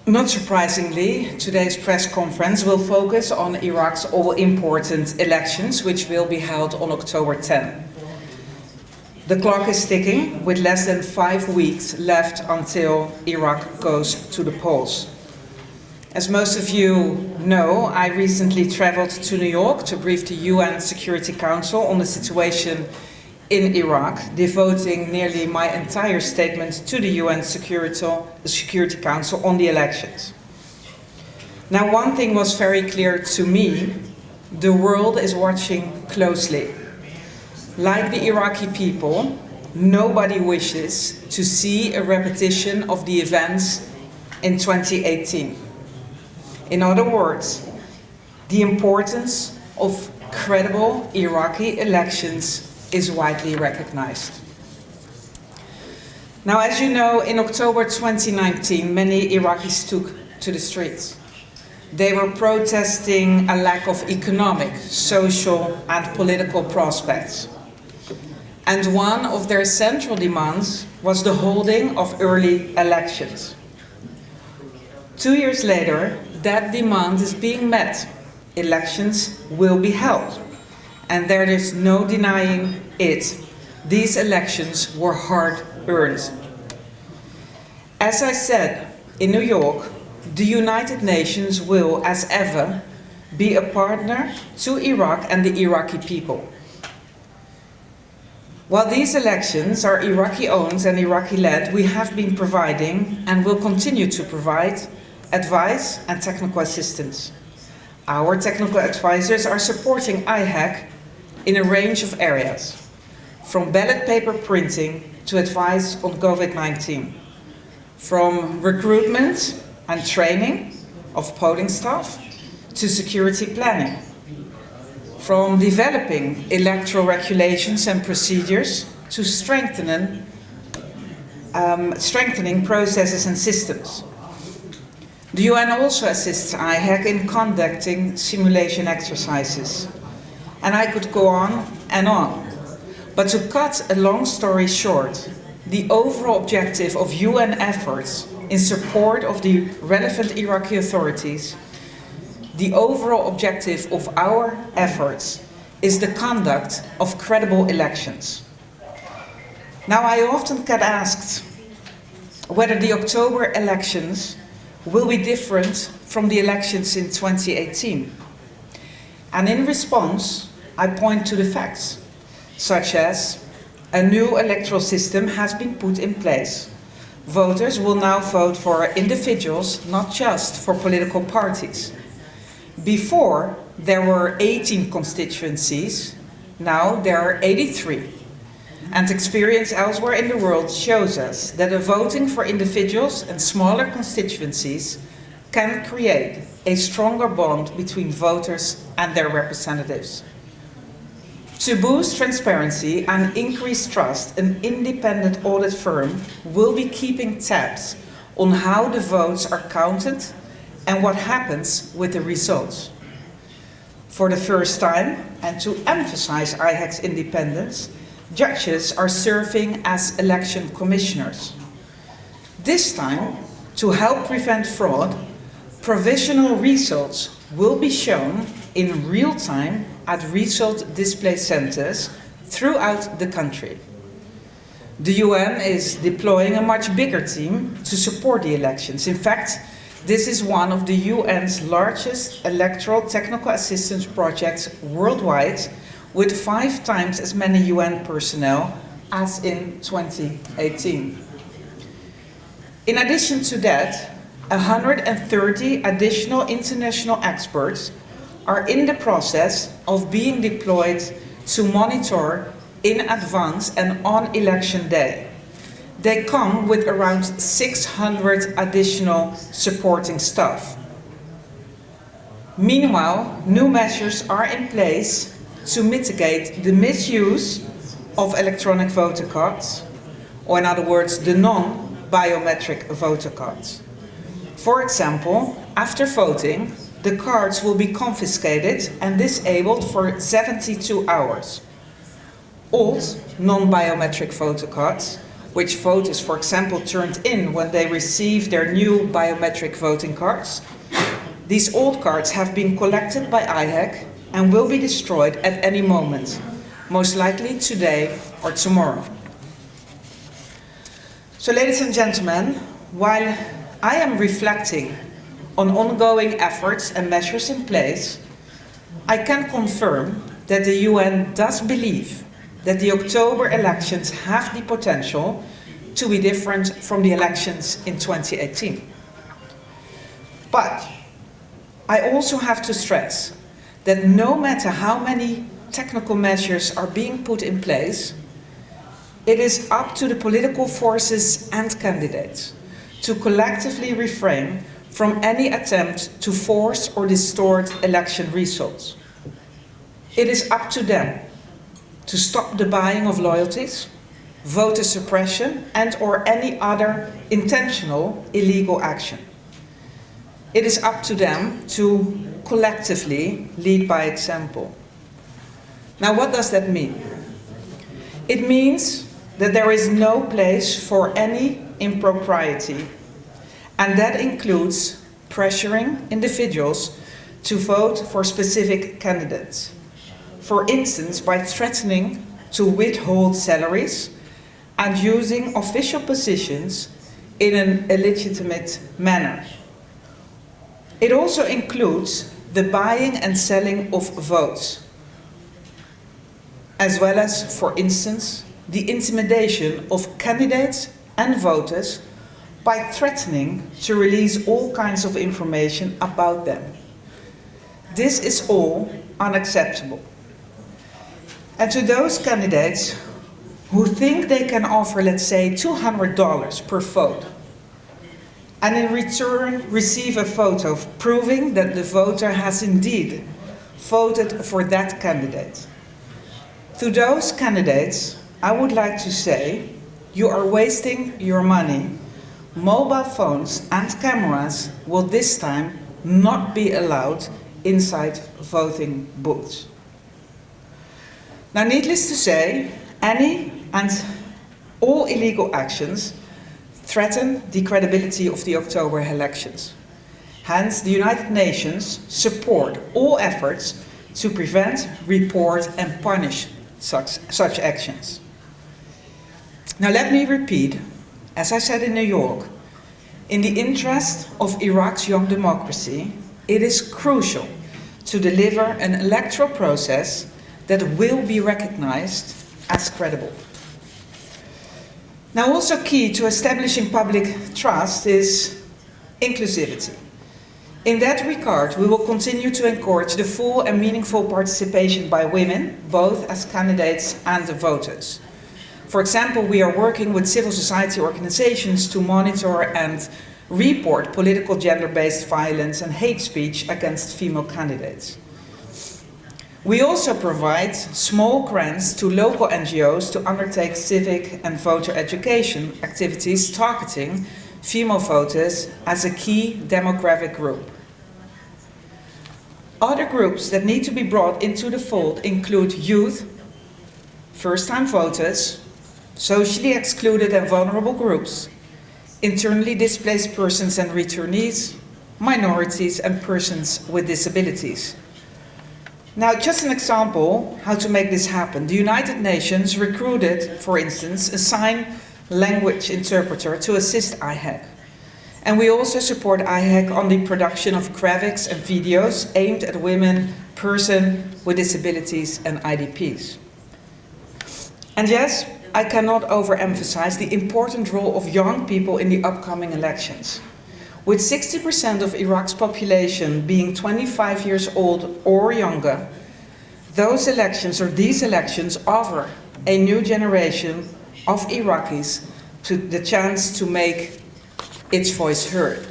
Not surprisingly, today's press conference will focus on Iraq's all-important elections, which will be held on October 10. The clock is ticking, with less than 5 weeks left until Iraq goes to the polls. As most of you know, I recently traveled to New York to brief the UN Security Council on the situation in Iraq, devoting nearly my entire statement to the UN Security Council on the elections. Now, one thing was very clear to me: the world is watching closely. Like the Iraqi people, nobody wishes to see a repetition of the events in 2018. In other words, the importance of credible Iraqi elections is widely recognized. Now, as you know, in October 2019, many Iraqis took to the streets. They were protesting a lack of economic, social, and political prospects. And one of their central demands was the holding of early elections. 2 years later, that demand is being met. Elections will be held. And there is no denying it. These elections were hard-earned. As I said, in New York, the United Nations will, as ever, be a partner to Iraq and the Iraqi people. While these elections are Iraqi-owned and Iraqi-led, we have been providing and will continue to provide advice and technical assistance. Our technical advisors are supporting IHEC in a range of areas, from ballot paper printing to advice on COVID-19, from recruitment and training of polling staff to security planning, from developing electoral regulations and procedures to strengthening processes and systems. The UN also assists IHEC in conducting simulation exercises. And I could go on and on. But to cut a long story short, the overall objective of UN efforts in support of the relevant Iraqi authorities, the overall objective of our efforts is the conduct of credible elections. Now, I often get asked whether the October elections will be different from the elections in 2018. And in response, I point to the facts, such as a new electoral system has been put in place. Voters will now vote for individuals, not just for political parties. Before, there were 18 constituencies, now there are 83. And experience elsewhere in the world shows us that a voting for individuals and smaller constituencies can create a stronger bond between voters and their representatives. To boost transparency and increase trust, an independent audit firm will be keeping tabs on how the votes are counted and what happens with the results. For the first time, and to emphasize IHEC's independence, judges are serving as election commissioners. This time, to help prevent fraud, provisional results will be shown in real time at result display centers throughout the country. The UN is deploying a much bigger team to support the elections. In fact, this is one of the UN's largest electoral technical assistance projects worldwide, with 5 times as many UN personnel as in 2018. In addition to that, 130 additional international experts are in the process of being deployed to monitor in advance and on election day. They come with around 600 additional supporting staff. Meanwhile, new measures are in place to mitigate the misuse of electronic voter cards, or in other words, the non-biometric voter cards. For example, after voting, the cards will be confiscated and disabled for 72 hours. Old non-biometric voter cards which voters, for example, turned in when they received their new biometric voting cards. These old cards have been collected by IHEC and will be destroyed at any moment, most likely today or tomorrow. So, ladies and gentlemen, while I am reflecting on ongoing efforts and measures in place, I can confirm that the UN does believe that the October elections have the potential to be different from the elections in 2018. But I also have to stress that no matter how many technical measures are being put in place, it is up to the political forces and candidates to collectively refrain from any attempt to force or distort election results. It is up to them to stop the buying of loyalties, voter suppression, and/or any other intentional illegal action. It is up to them to collectively lead by example. Now, what does that mean? It means that there is no place for any impropriety, and that includes pressuring individuals to vote for specific candidates. For instance, by threatening to withhold salaries and using official positions in an illegitimate manner. It also includes the buying and selling of votes, as well as, for instance, the intimidation of candidates and voters by threatening to release all kinds of information about them. This is all unacceptable. And to those candidates who think they can offer, let's say, $200 per vote, and in return receive a photo proving that the voter has indeed voted for that candidate. To those candidates, I would like to say, you are wasting your money. Mobile phones and cameras will this time not be allowed inside voting booths. Now, needless to say, any and all illegal actions threaten the credibility of the October elections. Hence, the United Nations support all efforts to prevent, report, and punish such actions. Now, let me repeat, as I said in New York, in the interest of Iraq's young democracy, it is crucial to deliver an electoral process that will be recognized as credible. Now, also key to establishing public trust is inclusivity. In that regard, we will continue to encourage the full and meaningful participation by women, both as candidates and voters. For example, we are working with civil society organizations to monitor and report political gender-based violence and hate speech against female candidates. We also provide small grants to local NGOs to undertake civic and voter education activities targeting female voters as a key demographic group. Other groups that need to be brought into the fold include youth, first-time voters, socially excluded and vulnerable groups, internally displaced persons and returnees, minorities, and persons with disabilities. Now, just an example how to make this happen. The United Nations recruited, for instance, a sign language interpreter to assist IHEC. And we also support IHEC on the production of graphics and videos aimed at women, persons with disabilities, and IDPs. And yes, I cannot overemphasize the important role of young people in the upcoming elections. With 60% of Iraq's population being 25 years old or younger, these elections offer a new generation of Iraqis the chance to make its voice heard.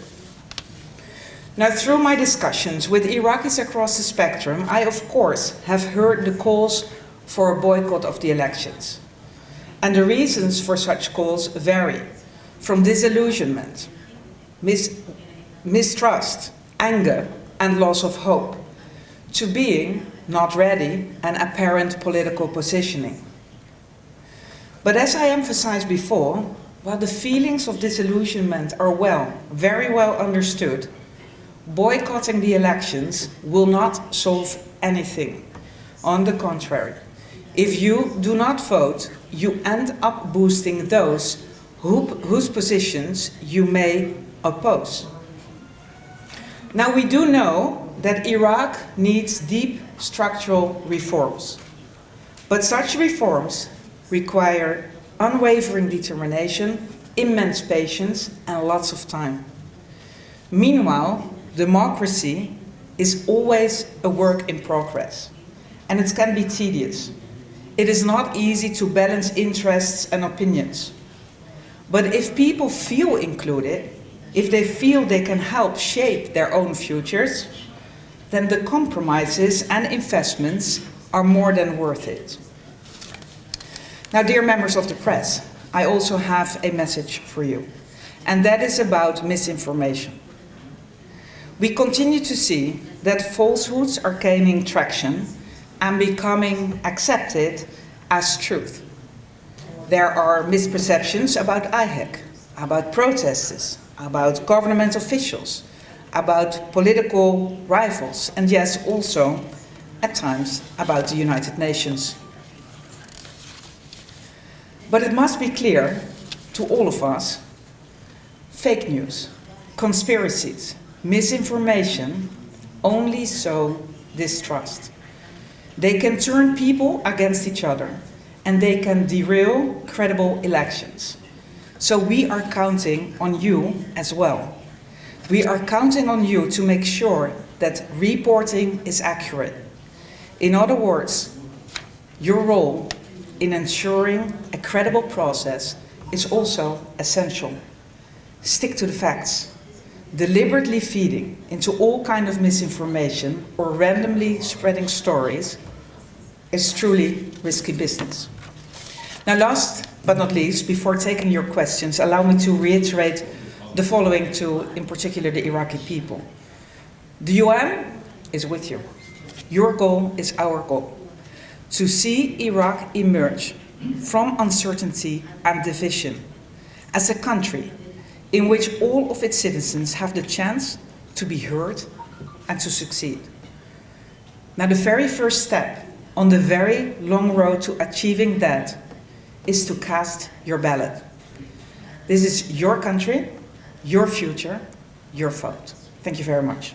Now, through my discussions with Iraqis across the spectrum, I of course have heard the calls for a boycott of the elections. And the reasons for such calls vary, from disillusionment, mistrust, anger, and loss of hope, to being not ready and apparent political positioning. But as I emphasized before, while the feelings of disillusionment are very well understood, boycotting the elections will not solve anything. On the contrary, if you do not vote, you end up boosting those whose positions you may oppose. Now, we do know that Iraq needs deep structural reforms, but such reforms require unwavering determination, immense patience, and lots of time. Meanwhile, democracy is always a work in progress, and it can be tedious. It is not easy to balance interests and opinions. But if people feel included, if they feel they can help shape their own futures, then the compromises and investments are more than worth it. Now, dear members of the press, I also have a message for you, and that is about misinformation. We continue to see that falsehoods are gaining traction and becoming accepted as truth. There are misperceptions about IHEC, about protesters, about government officials, about political rivals, and yes, also, at times, about the United Nations. But it must be clear to all of us, fake news, conspiracies, misinformation only sow distrust. They can turn people against each other, and they can derail credible elections. So we are counting on you as well. We are counting on you to make sure that reporting is accurate. In other words, your role in ensuring a credible process is also essential. Stick to the facts. Deliberately feeding into all kinds of misinformation or randomly spreading stories is truly risky business. Now, last but not least, before taking your questions, allow me to reiterate the following to, in particular, the Iraqi people. The UN is with you. Your goal is our goal. To see Iraq emerge from uncertainty and division as a country in which all of its citizens have the chance to be heard and to succeed. Now, the very first step on the very long road to achieving that is to cast your ballot. This is your country, your future, your vote. Thank you very much.